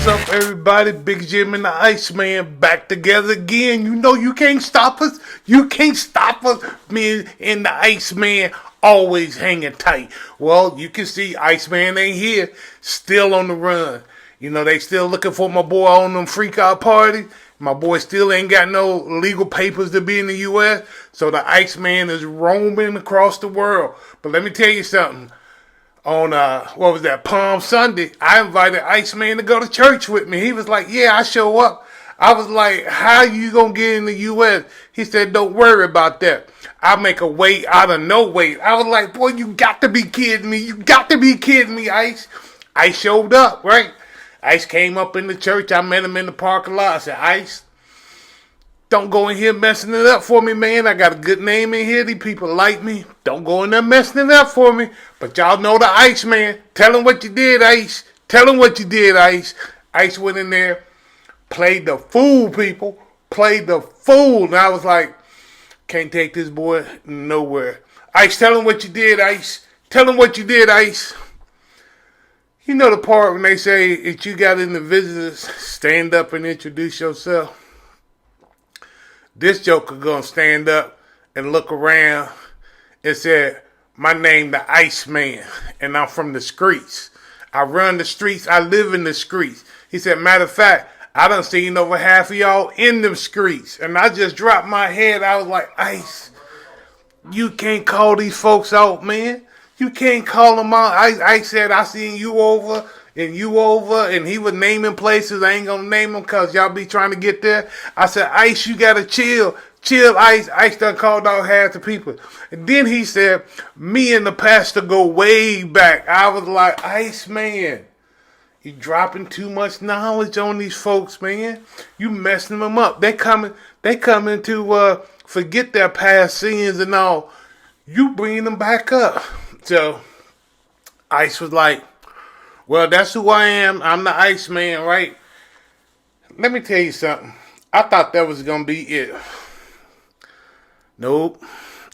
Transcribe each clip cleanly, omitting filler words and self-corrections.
What's up, everybody? Big Jimm and the Iceman back together again. You know you can't stop us. You can't stop us. Me and the Iceman always hanging tight. Well, you can see Iceman ain't here. Still on the run. You know, they still looking for my boy on them freak out parties. My boy still ain't got no legal papers to be in the U.S. So the Iceman is roaming across the world. But let me tell you something. On what was that, Palm Sunday, I invited Iceman to go to church with me. He was like, yeah, I show up. I was like, how you gonna get in the U.S.? He said, don't worry about that. I'll make a way out of no way. I was like, boy, you got to be kidding me. You got to be kidding me, Ice. Ice showed up, right? Ice came up in the church. I met him in the parking lot. I said, Ice, don't go in here messing it up for me, man. I got a good name in here. These people like me. Don't go in there messing it up for me. But y'all know the Ice, man. Tell him what you did, Ice. Tell him what you did, Ice. Ice went in there, played the fool, people. Played the fool. And I was like, can't take this boy nowhere. Ice, tell him what you did, Ice. Tell him what you did, Ice. You know the part when they say, if you got any visitors, stand up and introduce yourself. This joker gonna stand up and look around and say, my name the Iceman, and I'm from the streets. I run the streets, I live in the streets. He said, matter of fact, I done seen over half of y'all in them streets. And I just dropped my head. I was like, Ice, you can't call these folks out, man. You can't call them out. I said, I seen you over, and he was naming places. I ain't gonna name them because y'all be trying to get there. I said, Ice, you gotta chill. Chill, Ice. Ice done called out half the people. And then he said, me and the pastor go way back. I was like, Ice, man, you dropping too much knowledge on these folks, man. You messing them up. They coming to forget their past sins and all. You bring them back up. So Ice was like, well, that's who I am. I'm the Iceman, right? Let me tell you something. I thought that was going to be it. Nope.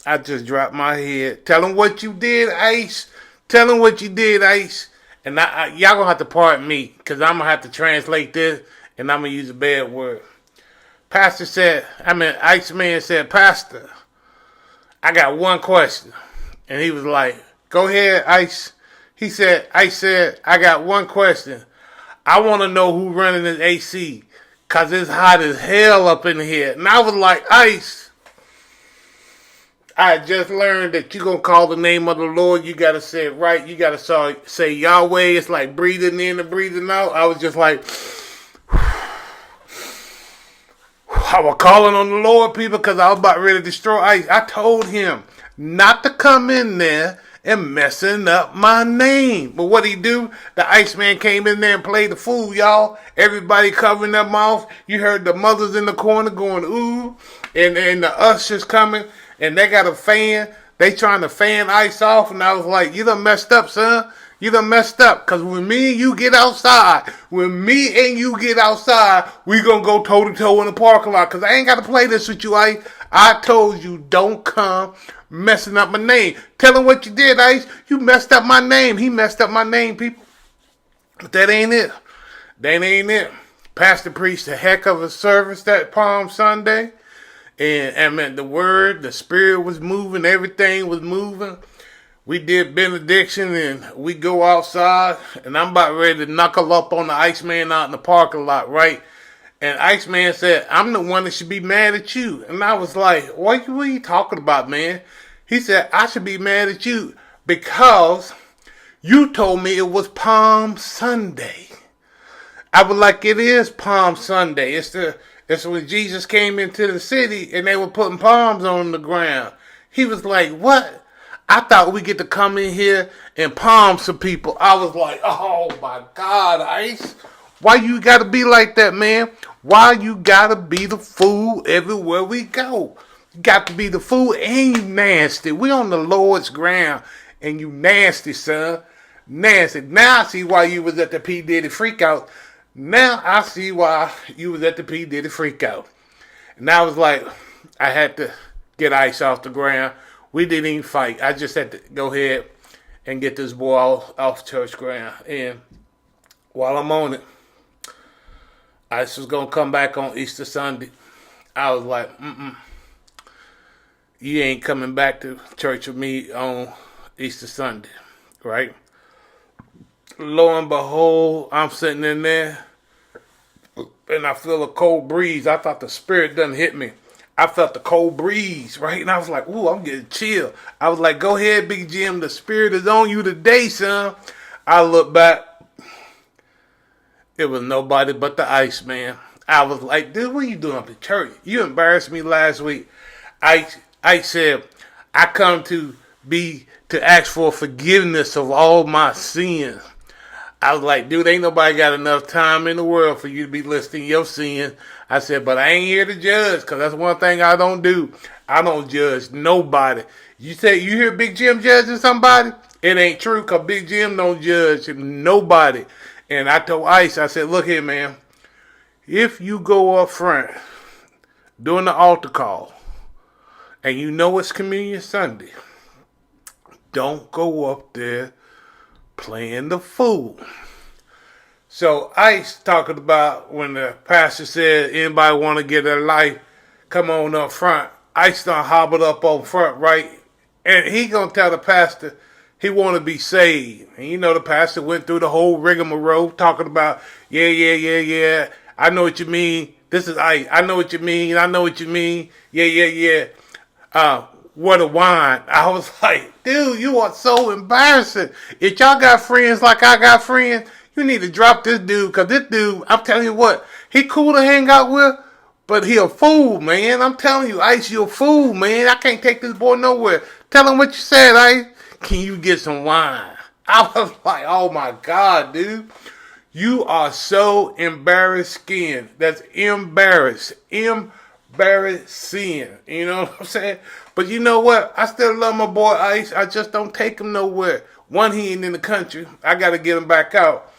I just dropped my head. Tell him what you did, Ice. Tell him what you did, Ice. And y'all going to have to pardon me because I'm going to have to translate this and I'm going to use a bad word. Iceman said, Pastor, I got one question. And he was like, go ahead, Ice. Ice said, I got one question. I want to know who running this AC. Because it's hot as hell up in here. And I was like, Ice, I just learned that you're going to call the name of the Lord. You got to say it right. You got to say Yahweh. It's like breathing in and breathing out. I was just like, I was calling on the Lord, people, because I was about ready to destroy Ice. I told him not to come in there and messing up my name. But what he do? The Iceman came in there and played the fool, y'all. Everybody covering their mouth. You heard the mothers in the corner going, ooh. And the ushers coming. And they got a fan. They trying to fan Ice off. And I was like, you done messed up, son. You done messed up. Because when me and you get outside, we going to go toe-to-toe in the parking lot. Because I ain't got to play this with you, Ice. I told you, don't come messing up my name. Tell him what you did, Ice. You messed up my name. He messed up my name, people. But that ain't it. That ain't it. Pastor preached a heck of a service that Palm Sunday. And the word, the spirit was moving. Everything was moving. We did benediction and we go outside. And I'm about ready to knuckle up on the Iceman out in the parking lot, right? And Iceman said, I'm the one that should be mad at you. And I was like, what are you talking about, man? He said, I should be mad at you because you told me it was Palm Sunday. I was like, it is Palm Sunday. It's when Jesus came into the city and they were putting palms on the ground. He was like, what? I thought we get to come in here and palm some people. I was like, oh my God, Ice. Why you gotta be like that, man? Why you gotta be the fool everywhere we go? You got to be the fool and you nasty. We on the Lord's ground and you nasty, son. Nasty. Now I see why you was at the P. Diddy freakout. Now I see why you was at the P. Diddy freakout. And I was like, I had to get Ice off the ground. We didn't even fight. I just had to go ahead and get this boy off church ground. And while I'm on it, Ice was gonna come back on Easter Sunday. I was like, you ain't coming back to church with me on Easter Sunday, right? Lo and behold, I'm sitting in there and I feel a cold breeze. I thought the spirit done hit me. I felt the cold breeze, right? And I was like, ooh, I'm getting chill. I was like, go ahead, Big Jimm. The spirit is on you today, son. I look back. It was nobody but the Ice Man. I was like, dude, what are you doing up at church? You embarrassed me last week. I said, I come to ask for forgiveness of all my sins. I was like, dude, ain't nobody got enough time in the world for you to be listing your sins. I said, but I ain't here to judge, because that's one thing I don't do. I don't judge nobody. You say you hear Big Jimm judging somebody? It ain't true, because Big Jimm don't judge nobody. And I told Ice, I said, look here, man. If you go up front during the altar call, and you know it's Communion Sunday, don't go up there playing the fool. So Ice talking about when the pastor said anybody want to get their life, come on up front. Ice done hobbled up on front, right? And he gonna tell the pastor he want to be saved. And you know the pastor went through the whole rigmarole talking about, yeah. I know what you mean. This is Ice. I know what you mean. I know what you mean. Yeah. What a wine. I was like, dude, you are so embarrassing. If y'all got friends like I got friends, you need to drop this dude, because this dude, I'm telling you what, he cool to hang out with, but he a fool, man. I'm telling you, Ice, you a fool, man. I can't take this boy nowhere. Tell him what you said, Ice. Can you get some wine? I was like, oh my God, dude. You are so embarrassing. That's embarrassing. Embarrassing. You know what I'm saying? But you know what? I still love my boy Ice. I just don't take him nowhere. One, he ain't in the country. I got to get him back out.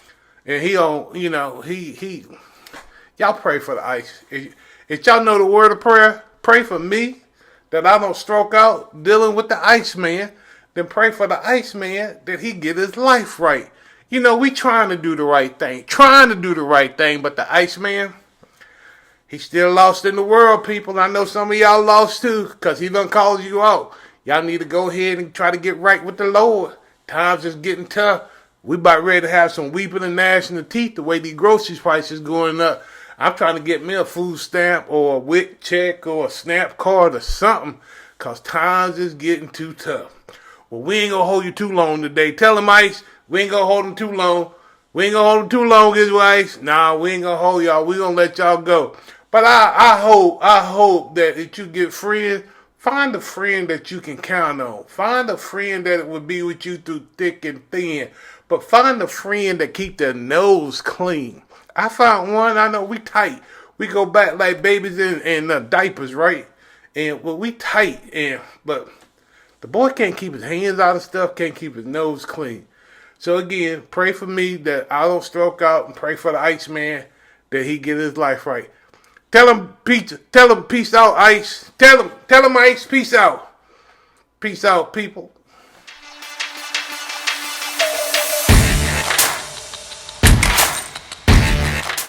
And he don't, you know, he. Y'all pray for the Ice. If y'all know the word of prayer, pray for me that I don't stroke out dealing with the Ice Man. Then pray for the Ice Man that he get his life right. You know, we trying to do the right thing. But the Ice Man, he's still lost in the world, people. I know some of y'all lost too, because he done called you out. Y'all need to go ahead and try to get right with the Lord. Times is getting tough. We about ready to have some weeping and gnashing of teeth the way these grocery prices going up. I'm trying to get me a food stamp or a WIC check or a SNAP card or something, because times is getting too tough. Well, we ain't going to hold you too long today. Tell him, Ice, we ain't going to hold him too long. We ain't going to hold him too long, is Ice. Nah, we ain't going to hold y'all. We going to let y'all go. But I hope that if you get friends, find a friend that you can count on. Find a friend that will be with you through thick and thin. But find a friend that keep their nose clean. I found one. I know we tight. We go back like babies in diapers, right? And well, we tight. But the boy can't keep his hands out of stuff. Can't keep his nose clean. So again, pray for me that I don't stroke out, and pray for the Ice Man that he get his life right. Tell him peace out, Ice. Tell him Ice, peace out. Peace out, people.